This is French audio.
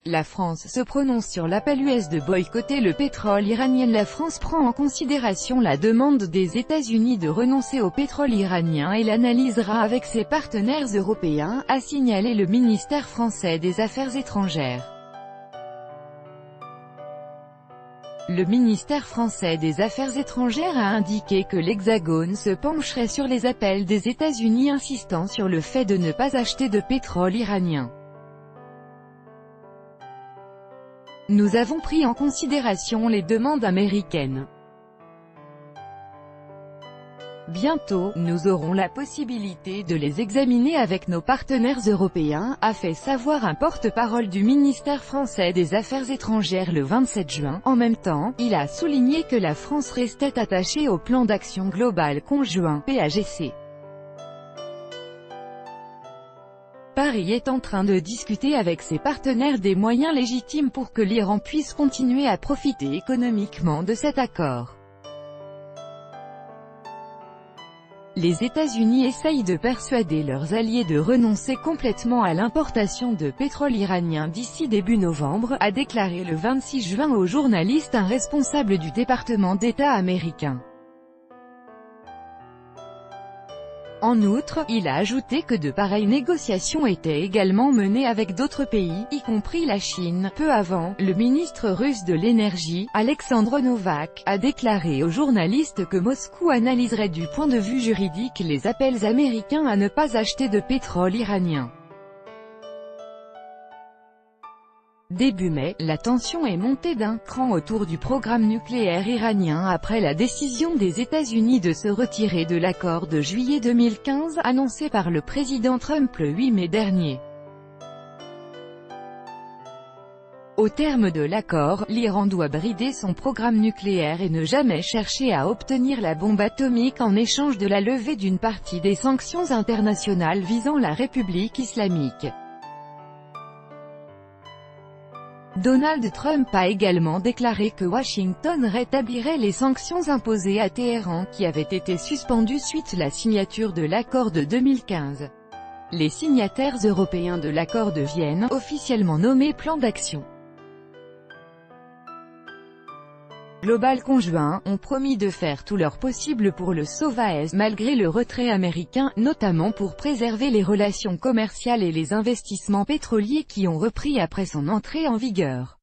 La France se prononce sur l'appel US de boycotter le pétrole iranien. La France prend en considération la demande des États-Unis de renoncer au pétrole iranien et l'analysera avec ses partenaires européens, a signalé le ministère français des Affaires étrangères. Le ministère français des Affaires étrangères a indiqué que l'Hexagone se pencherait sur les appels des États-Unis insistant sur le fait de ne pas acheter de pétrole iranien. Nous avons pris en considération les demandes américaines. Bientôt, nous aurons la possibilité de les examiner avec nos partenaires européens, a fait savoir un porte-parole du ministère français des Affaires étrangères le 27 juin. En même temps, il a souligné que la France restait attachée au plan d'action global conjoint, PAGC. Paris est en train de discuter avec ses partenaires des moyens légitimes pour que l'Iran puisse continuer à profiter économiquement de cet accord. Les États-Unis essayent de persuader leurs alliés de renoncer complètement à l'importation de pétrole iranien d'ici début novembre, a déclaré le 26 juin aux journalistes un responsable du département d'État américain. En outre, il a ajouté que de pareilles négociations étaient également menées avec d'autres pays, y compris la Chine. Peu avant, le ministre russe de l'énergie, Alexandre Novak, a déclaré aux journalistes que Moscou analyserait du point de vue juridique les appels américains à ne pas acheter de pétrole iranien. Début mai, la tension est montée d'un cran autour du programme nucléaire iranien après la décision des États-Unis de se retirer de l'accord de juillet 2015, annoncé par le président Trump le 8 mai dernier. Au terme de l'accord, l'Iran doit brider son programme nucléaire et ne jamais chercher à obtenir la bombe atomique en échange de la levée d'une partie des sanctions internationales visant la République islamique. Donald Trump a également déclaré que Washington rétablirait les sanctions imposées à Téhéran qui avaient été suspendues suite à la signature de l'accord de 2015. Les signataires européens de l'accord de Vienne, officiellement nommé Plan d'action global conjoint, ont promis de faire tout leur possible pour le sauver, malgré le retrait américain, notamment pour préserver les relations commerciales et les investissements pétroliers qui ont repris après son entrée en vigueur.